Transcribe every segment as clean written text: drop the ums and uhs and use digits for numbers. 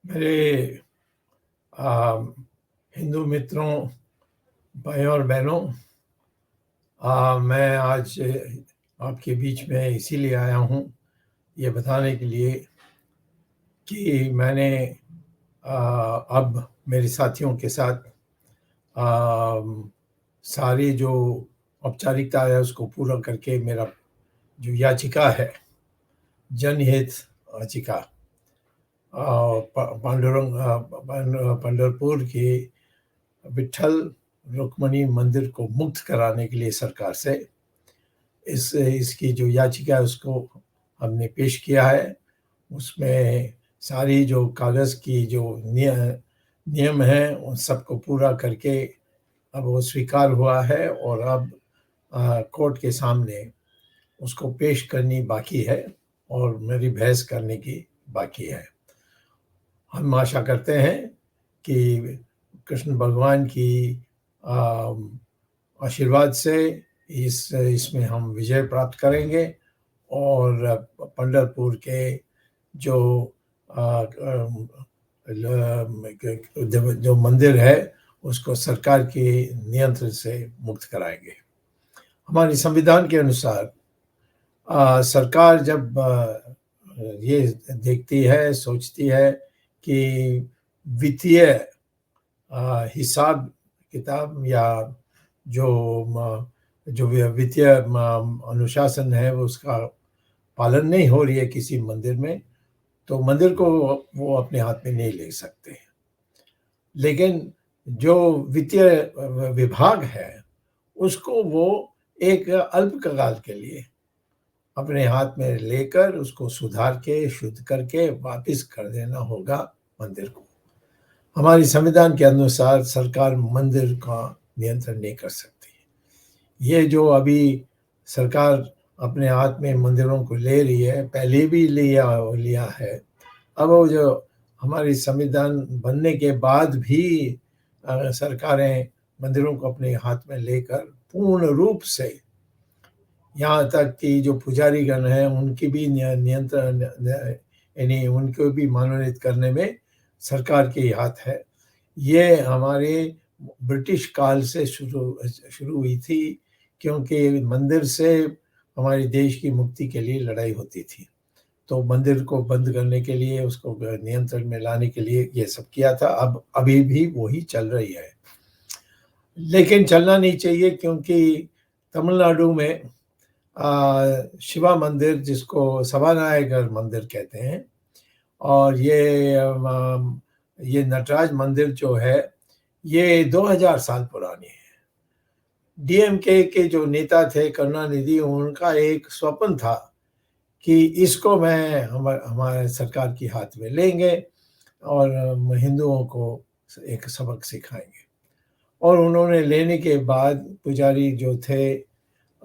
मेरे आ, हिंदू मित्रों, भाइयों और बहनों, मैं आज आपके बीच में इसीलिए आया हूँ ये बताने के लिए कि मैंने अब मेरे साथियों के साथ सारी जो औपचारिकता है उसको पूरा करके मेरा जो याचिका है, जनहित याचिका पंढरपुर के विठल रुक्मणी मंदिर को मुक्त कराने के लिए सरकार से इसकी जो याचिका है उसको हमने पेश किया है। उसमें सारी जो कागज़ की जो नियम है उन सबको पूरा करके अब वो स्वीकार हुआ है और अब कोर्ट के सामने उसको पेश करनी बाकी है और मेरी बहस करने की बाकी है। हम आशा करते हैं कि कृष्ण भगवान की आशीर्वाद से इसमें हम विजय प्राप्त करेंगे और पंढरपुर के जो जो मंदिर है उसको सरकार के नियंत्रण से मुक्त कराएंगे। हमारे संविधान के अनुसार सरकार जब ये देखती है, सोचती है कि वित्तीय हिसाब किताब या जो वित्तीय अनुशासन है उसका पालन नहीं हो रही है किसी मंदिर में, तो मंदिर को वो अपने हाथ में नहीं ले सकते। लेकिन जो वित्तीय विभाग है उसको वो एक अल्पकाल के लिए अपने हाथ में लेकर उसको सुधार के, शुद्ध करके वापस कर देना होगा मंदिर को। हमारी संविधान के अनुसार सरकार मंदिर का नियंत्रण नहीं कर सकती। ये जो अभी सरकार अपने हाथ में मंदिरों को ले रही है, पहले भी लिया है। अब वो जो हमारी संविधान बनने के बाद भी सरकारें मंदिरों को अपने हाथ में लेकर पूर्ण रूप से, यहाँ तक कि जो पुजारीगण हैं उनकी भी नियंत्रण, यानी उनको भी मनोनीत करने में सरकार के हाथ है। ये हमारे ब्रिटिश काल से शुरू हुई थी, क्योंकि मंदिर से हमारे देश की मुक्ति के लिए लड़ाई होती थी। तो मंदिर को बंद करने के लिए, उसको नियंत्रण में लाने के लिए ये सब किया था। अब अभी भी वही चल रही है, लेकिन चलना नहीं चाहिए, क्योंकि तमिलनाडु में शिवा मंदिर, जिसको सभानायगर मंदिर कहते हैं, और ये नटराज मंदिर जो है ये 2000 साल पुरानी है। डीएमके के जो नेता थे करुणानिधि, उनका एक स्वप्न था कि इसको हमारे सरकार की हाथ में लेंगे और हिंदुओं को एक सबक सिखाएंगे। और उन्होंने लेने के बाद पुजारी जो थे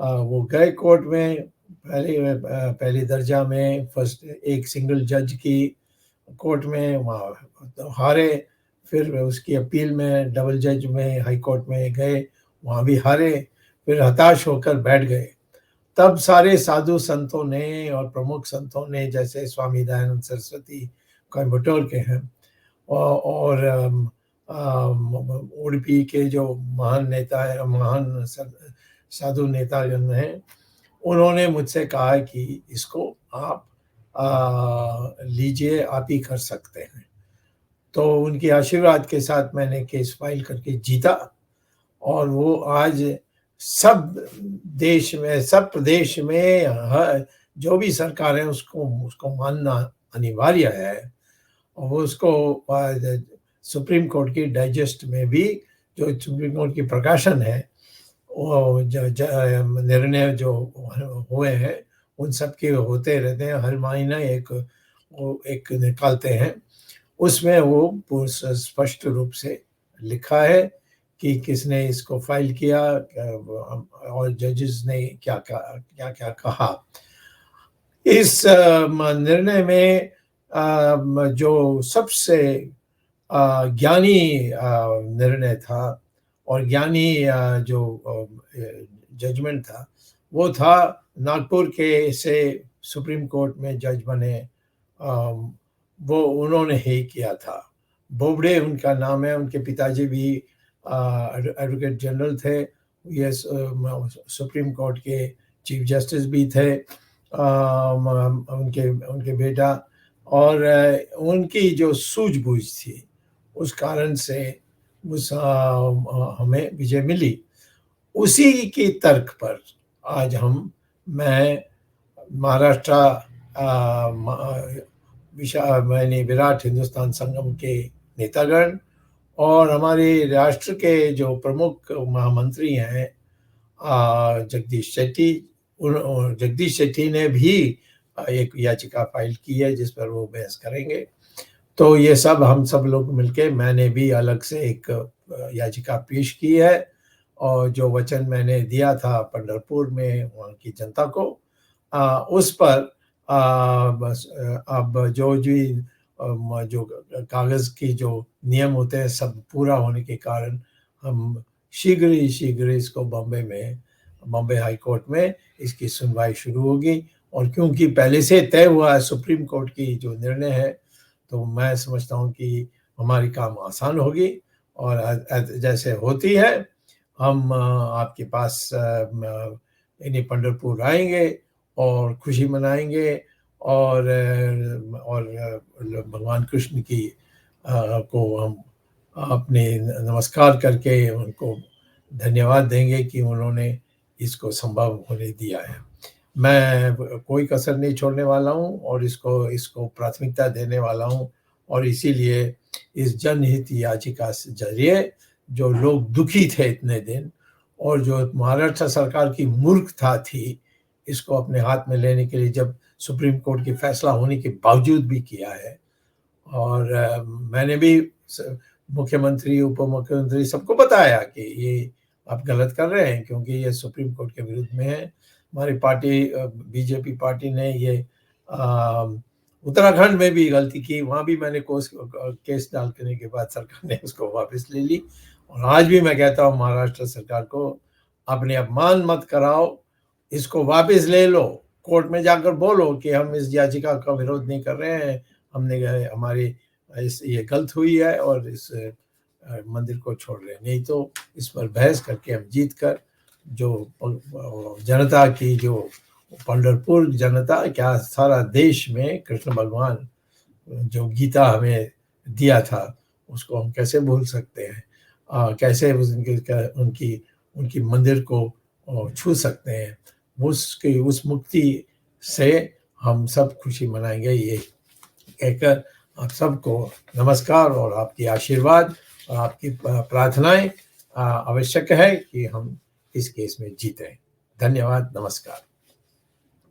वो गए कोर्ट में, पहले दर्जा में, फर्स्ट एक सिंगल जज की कोर्ट में, वहाँ हारे। फिर उसकी अपील में डबल जज में हाई कोर्ट में गए, वहाँ भी हारे। फिर हताश होकर बैठ गए। तब सारे साधु संतों ने और प्रमुख संतों ने, जैसे स्वामी दयानंद सरस्वती कोयम्बटूर के हैं, और उडुपी के जो महान नेता है, महान साधु नेतागण हैं, उन्होंने मुझसे कहा कि इसको आप लीजिए, आप ही कर सकते हैं। तो उनके आशीर्वाद के साथ मैंने केस फाइल करके जीता, और वो आज सब देश में, सब प्रदेश में जो भी सरकार है उसको मानना अनिवार्य है। और वो उसको सुप्रीम कोर्ट की डाइजेस्ट में भी, जो सुप्रीम कोर्ट की प्रकाशन है, वो निर्णय जो हुए हैं उन सब के होते रहते हैं। हर महीना एक निकालते हैं, उसमें वो स्पष्ट रूप से लिखा है कि किसने इसको फाइल किया और जजेस ने क्या क्या कहा। इस निर्णय में जो सबसे ज्ञानी निर्णय था और ज्ञानी जो जजमेंट था, वो था नागपुर के से सुप्रीम कोर्ट में जज बने वो उन्होंने ही किया था। बोबडे उनका नाम है, उनके पिताजी भी एडवोकेट जनरल थे, ये सुप्रीम कोर्ट के चीफ जस्टिस भी थे, उनके उनके बेटा। और उनकी जो सूझबूझ थी, उस कारण से हमें विजय मिली। उसी की तर्क पर आज मैं महाराष्ट्र मैंने विराट हिंदुस्तान संगम के नेतागण और हमारे राष्ट्र के जो प्रमुख महामंत्री हैं जगदीश शेट्टी, जगदीश शेट्टी ने भी एक याचिका फाइल की है जिस पर वो बहस करेंगे। तो ये सब हम सब लोग मिलके, मैंने भी अलग से एक याचिका पेश की है, और जो वचन मैंने दिया था पंढरपुर में वहाँ की जनता को, उस पर बस अब जो कागज़ की जो नियम होते हैं सब पूरा होने के कारण हम शीघ्र ही इसको बॉम्बे हाई कोर्ट में इसकी सुनवाई शुरू होगी। और क्योंकि पहले से तय हुआ है सुप्रीम कोर्ट की जो निर्णय है, तो मैं समझता हूँ कि हमारी काम आसान होगी। और जैसे होती है, हम आपके पास इन्हीं पंढरपुर आएंगे और खुशी मनाएंगे, और भगवान कृष्ण की को हम अपने नमस्कार करके उनको धन्यवाद देंगे कि उन्होंने इसको संभव होने दिया है। मैं कोई कसर नहीं छोड़ने वाला हूँ और इसको प्राथमिकता देने वाला हूँ, और इसीलिए इस जनहित याचिका से जरिए जो लोग दुखी थे इतने दिन, और जो महाराष्ट्र सरकार की मूर्खता थी इसको अपने हाथ में लेने के लिए, जब सुप्रीम कोर्ट की फैसला होने के बावजूद भी किया है। और मैंने भी मुख्यमंत्री, उप मुख्यमंत्री सबको बताया कि ये आप गलत कर रहे हैं, क्योंकि ये सुप्रीम कोर्ट के विरुद्ध में है। हमारी पार्टी बीजेपी पार्टी ने ये उत्तराखंड में भी गलती की, वहाँ भी मैंने केस डाल करने के बाद सरकार ने उसको वापस ले ली। और आज भी मैं कहता हूँ महाराष्ट्र सरकार को, अपने अपमान मत कराओ, इसको वापस ले लो, कोर्ट में जाकर बोलो कि हम इस याचिका का विरोध नहीं कर रहे हैं, हमारी ये गलत हुई है और इस मंदिर को छोड़ रहे हैं। नहीं तो इस पर बहस करके हम जीत कर, जो जनता की, जो पंढरपुर जनता, क्या सारा देश में कृष्ण भगवान जो गीता हमें दिया था उसको हम कैसे भूल सकते हैं, कैसे उनकी मंदिर को छू सकते हैं। उस मुक्ति से हम सब खुशी मनाएंगे। ये कहकर आप सबको नमस्कार, और आपकी आशीर्वाद और आपकी प्रार्थनाएं आवश्यक है कि हम इस केस में जीतें। धन्यवाद, नमस्कार।